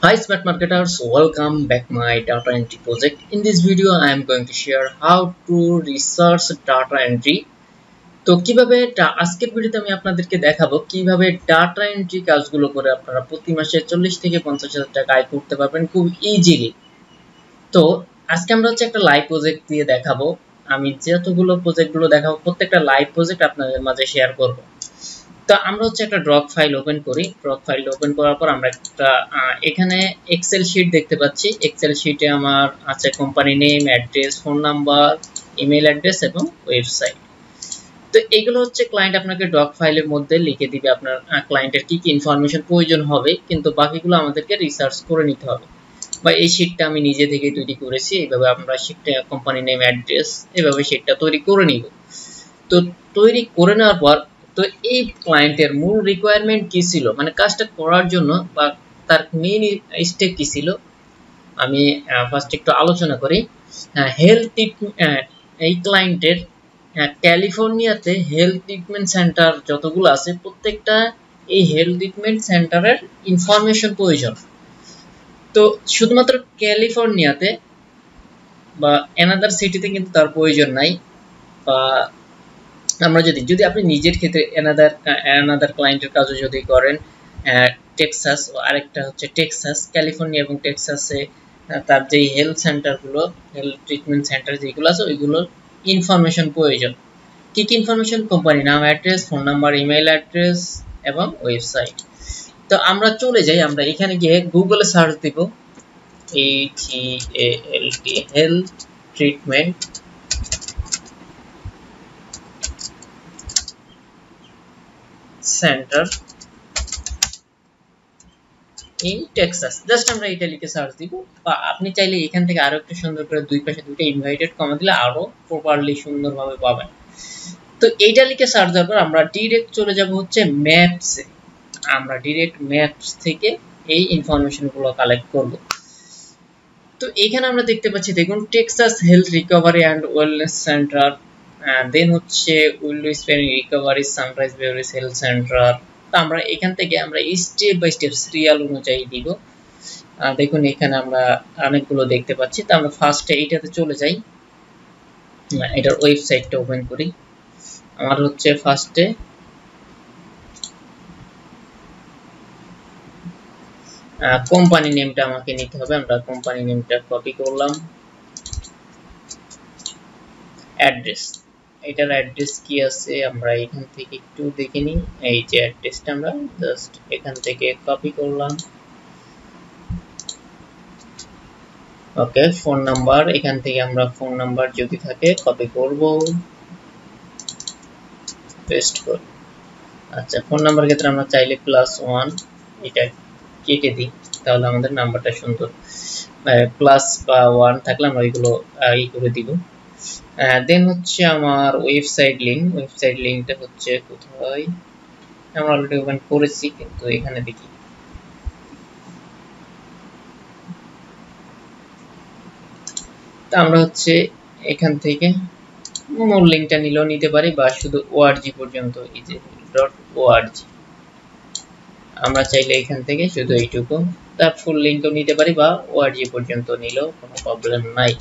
Hi smart marketers, welcome back my data entry project. In this video I am going to share how to research data entry. তো কিভাবে আজকের ভিডিওতে আমি আপনাদেরকে দেখাবো কিভাবে ডাটা এন্ট্রি কাজগুলো করে আপনারা প্রতি মাসে 40 থেকে 50,000 টাকা আয় করতে পারবেন খুব ইজিলি। তো আজকে আমরা হচ্ছে একটা লাইভ প্রজেক্ট দিয়ে দেখাবো। আমি যতগুলো প্রজেক্টগুলো দেখাবো প্রত্যেকটা লাইভ প্রজেক্ট আপনাদের মাঝে শেয়ার করব। তো আমরা হচ্ছে একটা ড্রপ ফাইল ওপেন করি। ড্রপ ফাইল ওপেন করার পর আমরা একটা এখানে এক্সেল শীট দেখতে পাচ্ছি। এক্সেল শীটে আমার আছে company name, address, phone number, email address এবং ওয়েবসাইট। তো এগুলো হচ্ছে ক্লায়েন্ট আপনাকে ডক ফাইলের মধ্যে লিখে দিবে আপনার ক্লায়েন্টের কি কি ইনফরমেশন প্রয়োজন হবে, কিন্তু বাকিগুলো আমাদেরকে রিসার্চ করে নিতে হবে। বা এই শীটটা আমি নিজে থেকে তৈরি করেছি, এইভাবে আমরা শীটটা কোম্পানি নেম, অ্যাড্রেস এভাবে শীটটা তৈরি করে নিব। তো তৈরি করে নেওয়ার পর তো এই ক্লায়েন্টের মূল রিকোয়ারমেন্ট কি ছিল, মানে কাজটা করার জন্য বা তার মেইন স্টেপ কি ছিল, আমি ফার্স্ট একটু আলোচনা করি। হেলথ এই ক্লায়েন্টের ক্যালিফোর্নিয়াতে হেলথ ট্রিটমেন্ট সেন্টার যতগুলো আছে প্রত্যেকটা এই হেলথ ট্রিটমেন্ট সেন্টারের ইনফরমেশন প্রয়োজন। তো শুধুমাত্র ক্যালিফোর্নিয়াতে বা অ্যানাদার সিটিতে কিন্তু তার প্রয়োজন নাই। বা আমরা যদি আপনি নিজের ক্ষেত্রে অ্যানাদার ক্লায়েন্টের কাজও যদি করেন, টেক্সাস, আরেকটা হচ্ছে টেক্সাস, ক্যালিফোর্নিয়া এবং টেক্সাসে তার যে হেলথ সেন্টারগুলো, হেলথ ট্রিটমেন্ট সেন্টার যেগুলো আছে ওইগুলোর ইনফরমেশন প্রয়োজন। কি কি ইনফরমেশন? কোম্পানি নাম, address, phone number, email address এবং ওয়েবসাইট। তো আমরা চলে যাই, আমরা এখানে গিয়ে গুগলে সার্চ দিব HEALT health treatment centre in Texas. Just আমরা এটা লিখে সার্চ দিব। বা আপনি চাইলে এখান থেকে আরো একটু সুন্দর করে দুই পাশে দুটো ইনভাইটেড কমা দিলে আরো প্রপারলি সুন্দরভাবে পাবেন। তো এইটা লিখে সার্চ দেওয়ার পর আমরা ডিরেক্ট চলে যাব হচ্ছে ম্যাপসে। আমরা ডিরেক্ট ম্যাপস থেকে এই ইনফরমেশন গুলো কালেক্ট করব। তো এখানে আমরা দেখতে পাচ্ছি, দেখুন, Texas health recovery and wellness centre, then হচ্ছে Willow Springs recovery, Sunrise beverage health centre. তো আমরা এখান থেকে আমরা স্টেপ বাই স্টেপ সিরিয়াল অনুযায়ী দিব। দেখুন এখানে আমরা অনেকগুলো দেখতে পাচ্ছি। তো আমরা ফার্স্টে এইটাতে চলে যাই, এটার ওয়েবসাইটটা ওপেন করি। আমার হচ্ছে ফার্স্টে কোম্পানি নেমটা আমাকে নিতে হবে। আমরা কোম্পানি নেমটা কপি করলাম। অ্যাড্রেস, এটার অ্যাড্রেস কি আছে আমরা এখান থেকে একটু দেখে নিই। এই যে অ্যাড্রেসটা আমরা জাস্ট এখান থেকে কপি করলাম। ওকে, ফোন নাম্বার, এখান থেকে আমরা ফোন নাম্বার যদি থাকে কপি করব, পেস্ট করব। আচ্ছা, ফোন নাম্বার ক্ষেত্রে আমরা চাইলে +1 এটা কেটে দিই, তাহলে আমাদের নাম্বারটা সুন্দর। প্লাস বা 1 থাকলে আমরা এগুলো ই করে দিব। দেন হচ্ছে আমার ওয়েবসাইট লিংকটা হচ্ছে কোথায়, আমরা অলরেডি ওপেন করেছি কিন্তু এখানে দেখি। তো আমরা হচ্ছে এখান থেকে মূল লিংকটা নিলেও নিতে পারি বা শুধু org পর্যন্ত, এই যে .org, আমরা চাইলে এখান থেকে শুধু এইটুকু, তার ফুল লিংকও নিতে পারি বা org পর্যন্ত নিলেও কোনো প্রবলেম নাই।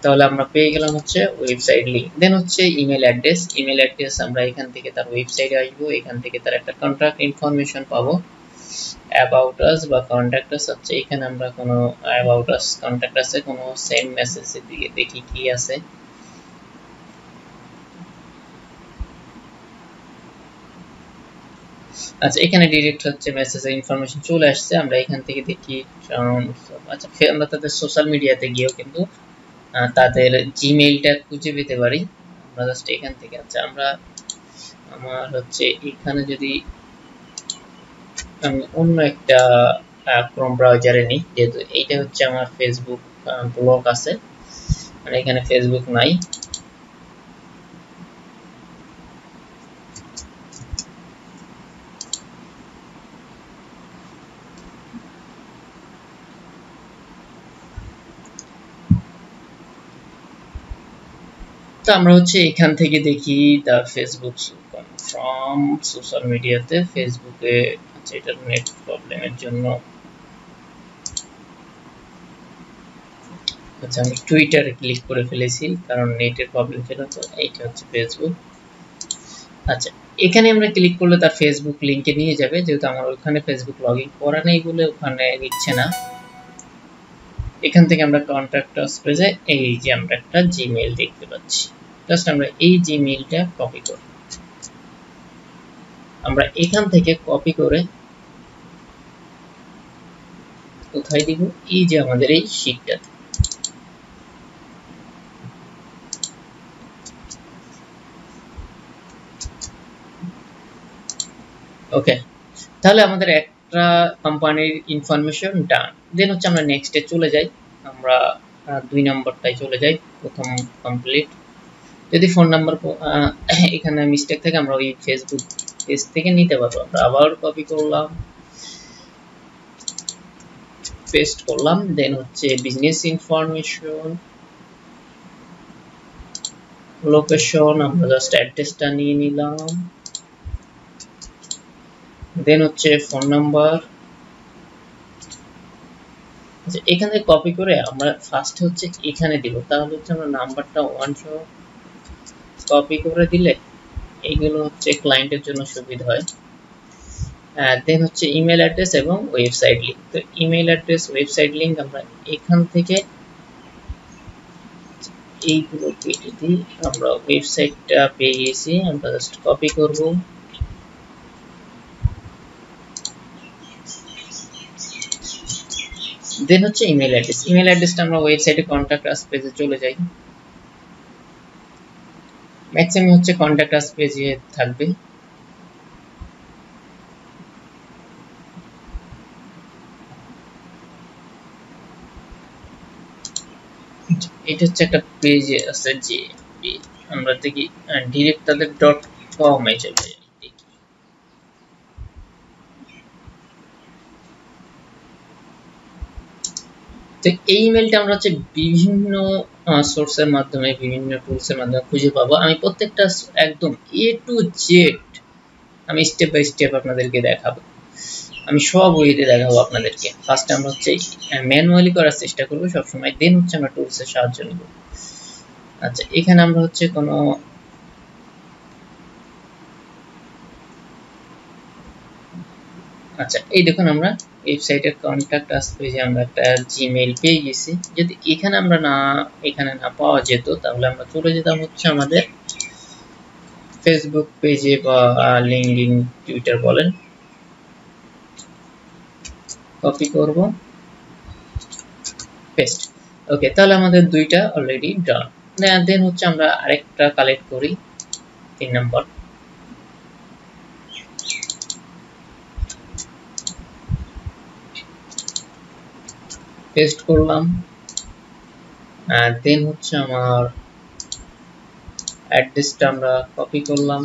তাহলে আমরা পেয়ে গেলাম হচ্ছে ওয়েবসাইট লিংক। দেন হচ্ছে ইমেল অ্যাড্রেস, আমরা এখান থেকে তার ওয়েবসাইটে আসবো, এখান থেকে তার একটা কন্টাক্ট ইনফরমেশন পাবো। অ্যাবাউট আস বা কন্টাক্ট আস হচ্ছে, এখানে আমরা কোনো অ্যাবাউট আস কন্টাক্ট আছে কোনো সেন্ড মেসেজের দিকে দেখি কি আছে। আচ্ছা, এখানে ডিরেক্ট হচ্ছে মেসেজের ইনফরমেশন চলে আসছে। আমরা এখান থেকে দেখি, আচ্ছা আমরা তাদের সোশ্যাল মিডিয়াতে গিয়েও কিন্তু তাদের জিমেইলটা খুঁজে পেতে পারি। আমরা জাস্ট এখান থেকে, আচ্ছা আমরা আমার হচ্ছে এখানে যদি আমি অন্য একটা ক্রোম ব্রাউজারে নিই, যেহেতু এইটা হচ্ছে আমার ফেসবুক ব্লগ আছে, মানে এখানে ফেসবুক নাই। তো আমরা হচ্ছে এখান থেকে দেখি দা ফেসবুক ফ্রম সোশ্যাল মিডিয়াতে, ফেসবুকে। আচ্ছা, এটা নেট প্রবলেমের জন্য আচ্ছা, আমি টুইটারে ক্লিক করে ফেলেছি কারণ নেটের প্রবলেম ছিল। তো এইটা হচ্ছে ফেসবুক। আচ্ছা, এখানে আমরা ক্লিক করলে তার ফেসবুক লিংকে নিয়ে যাবে, যেহেতু আমার ওখানে ফেসবুক লগইন করা নেই বলে ওখানে নিচ্ছে না। এখান থেকে আমরা কন্ট্যাক্ট আস পেজে এই যে আমরা একটা জিমেইল দেখতে পাচ্ছি। জাস্ট আমরা এই জিমেইলটা কপি করি। আমরা এখান থেকে কপি করে কোথায় দিব? এই যে আমাদের এই শীটটাতে। ওকে, তাহলে আমাদের একটা কোম্পানির ইনফরমেশন ডান। দেন হচ্ছে আমরা নেক্সটে চলে যাই। আমরা 2 নম্বরটায় চলে যাই, প্রথম কমপ্লিট। যদি ফোন নাম্বার এখানে মিস্টেক থাকে আমরা ওই ফেসবুক পেজ থেকে নিতে পারবো। আমরা আবার কপি করলাম, পেস্ট করলাম। দেন হচ্ছে বিজনেস ইনফরমেশন, লোকেশন, আমরা জাস্ট অ্যাড্রেসটা নিয়ে নিলাম। দেন হচ্ছে ফোন নাম্বার। আচ্ছা, এখান থেকে কপি করে আমরা ফার্স্ট হচ্ছে এখানে দিব, তাহলে হচ্ছে আমরা নাম্বারটা 1 সহ কপি করে দিলে এইগুলো হচ্ছে ক্লায়েন্টের জন্য সুবিধা হয়। দেন হচ্ছে ইমেল অ্যাড্রেস এবং ওয়েবসাইট লিংক। তো ইমেল অ্যাড্রেস, ওয়েবসাইট লিংক আমরা এখান থেকে এইগুলো কেটে দিই। আমরা ওয়েবসাইটটা পেয়ে গেছি, আমরা জাস্ট কপি করব। দেন হচ্ছে ইমেল অ্যাড্রেস। ইমেল অ্যাড্রেসটা আমরা ওয়েবসাইটে কন্ট্যাক্ট আস পেজে চলে যাই। ম্যাক্সিমাম হচ্ছে কন্ট্যাক্ট আস পেজে থাকবে। এটা হচ্ছে একটা পেজ আছে যে আমরা দেখি ডিরেক্ট তাদের .com এ চলে যাই। তো এই ইমেলটা আমরা হচ্ছে বিভিন্ন সোর্সের মাধ্যমে, বিভিন্ন টুলসের মাধ্যমে খুঁজে পাবো। আমি প্রত্যেকটা একদম A to Z আমি স্টেপ বাই স্টেপ আপনাদেরকে দেখাবো। আমি সব ওয়েতে দেখাবো আপনাদেরকে। ফার্স্ট আমরা হচ্ছে ম্যানুয়ালি করার চেষ্টা করবো সবসময়, দেন হচ্ছে আমরা টুলসের সাহায্য নেব। আচ্ছা, এখানে আমরা হচ্ছে কোনো আচ্ছা, এই দেখুন আমরা ওয়েবসাইটের কন্ট্যাক্ট আস পেজে আমরা একটা জিমেইল পেয়ে গেছি। যদি এখানে আমরা এখানে না পাওয়া যেত, তাহলে আমরা চলে যেতাম হচ্ছে আমাদের ফেসবুক পেজে বা লিঙ্কডইন, টুইটার বলেন। কপি করব, পেস্ট। ওকে, তাহলে আমাদের দুইটা অলরেডি ডান। দেন হচ্ছে আমরা আরেকটা কালেক্ট করি, 3 নাম্বার। পেস্ট করলাম। দেন হচ্ছে আমার অ্যাড্রেসটা আমরা কপি করলাম।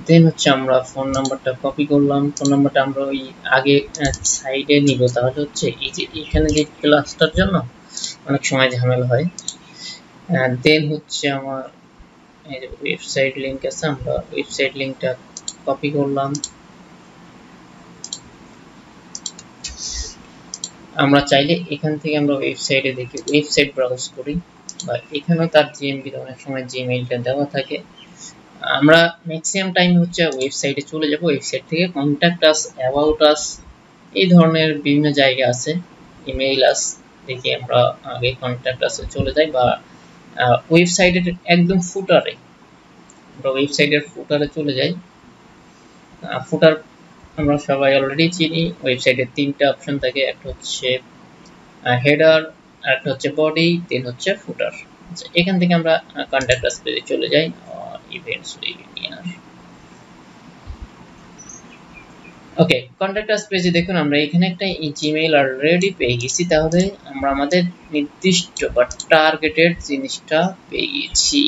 দেন হচ্ছে আমরা ফোন নাম্বারটা কপি করলাম। ফোন নাম্বারটা আমরা ওই আগে সাইডে নিব, তাহলে হচ্ছে এই যে এখানে যে ক্লাসটার জন্য অনেক সময় ঝামেলা হয়। দেন হচ্ছে আমার এই যে ওয়েবসাইট লিংক আছে, আমরা ওয়েবসাইট লিংকটা কপি করলাম। আমরা চাইলে এখান থেকে আমরা ওয়েবসাইটে দেখি, ওয়েবসাইট ব্রাউজ করি, বা এখানেও তার জিএমবি অনেক সময় জিমেইলটা দেওয়া থাকে। আমরা ম্যাক্সিমাম টাইম হচ্ছে ওয়েবসাইটে চলে যাব। ওয়েবসাইট থেকে কন্ট্যাক্ট আস, অ্যাবাউট আস, এই ধরনের বিভিন্ন জায়গা আছে, ইমেইল আস, দেখি আমরা আগে কন্ট্যাক্ট আসে চলে যাই, বা ওয়েবসাইটের একদম ফুটারে, আমরা ওয়েবসাইটের ফুটারে চলে যাই। ফুটার আমরা সবাই অলরেডি চিনি। ওয়েবসাইটের 3টা অপশন থাকে, একটা হচ্ছে হেডার, একটা হচ্ছে বডি, দেন হচ্ছে ফুটার। আচ্ছা, এখান থেকে আমরা কন্ট্যাক্ট আস পেজে চলে যাই, ইভেন্টস ওয়েবিনার। ওকে, কন্ট্যাক্ট আস পেজে দেখুন আমরা এখানে একটা জিমেইল অলরেডি পেয়ে গেছি, তাহলে আমরা আমাদের নির্দিষ্ট বা টার্গেটেড জিনিসটা পেয়ে গেছি।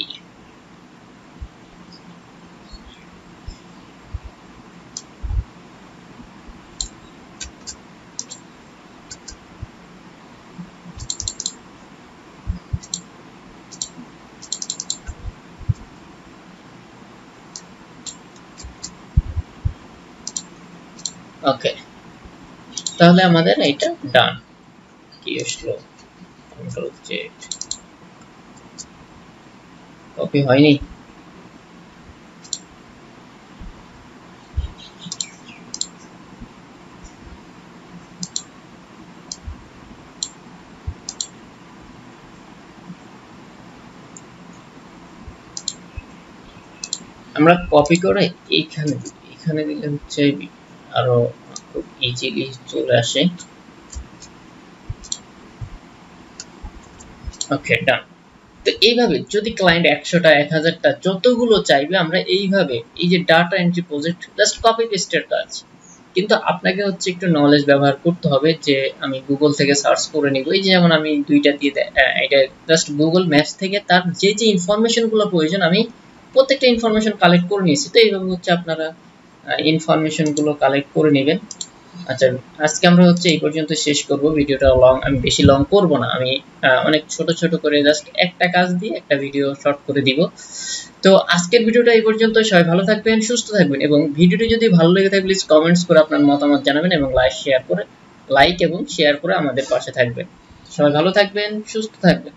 ওকে, তাহলে আমাদের এটা ডান। কি আসলো, কন্ট্রোল জেড, কপি হয়নি। আমরা কপি করে এইখানে এখানে দিলে হচ্ছে আরো খুব ইজিলি চলে আসে। ওকে, ডান। তো এইভাবে যদি ক্লায়েন্ট 100টা 1000টা যতগুলো চাইবে আমরা এইভাবে এই যে data entry project just copy পেস্টের কাজ, কিন্তু আপনাকে হচ্ছে একটু নলেজ ব্যবহার করতে হবে যে আমি গুগল থেকে সার্চ করে নিব। এই যে যেমন আমি দুইটা দিয়ে এটা জাস্ট গুগল ম্যাপস থেকে তার যে যে ইনফরমেশন গুলো প্রয়োজন আমি প্রত্যেকটা ইনফরমেশন কালেক্ট করে নিয়েছি। তো এইভাবে হচ্ছে আপনারা ইনফরমেশন গুলো কালেক্ট করে নেবেন। আচ্ছা, আজকে আমরা হচ্ছে এই পর্যন্ত শেষ করব। ভিডিওটা লং, আমি বেশি লং করব না, আমি অনেক ছোট ছোট করে জাস্ট একটা কাজ দিয়ে একটা ভিডিও শর্ট করে দিব। তো আজকের ভিডিওটা এই পর্যন্ত। সবাই ভালো থাকবেন, সুস্থ থাকবেন, এবং ভিডিওটি যদি ভালো লেগে থাকে প্লিজ কমেন্টস করে আপনার মতামত জানাবেন এবং লাইক এবং শেয়ার করে আমাদের পাশে থাকবেন। সবাই ভালো থাকবেন, সুস্থ থাকবেন।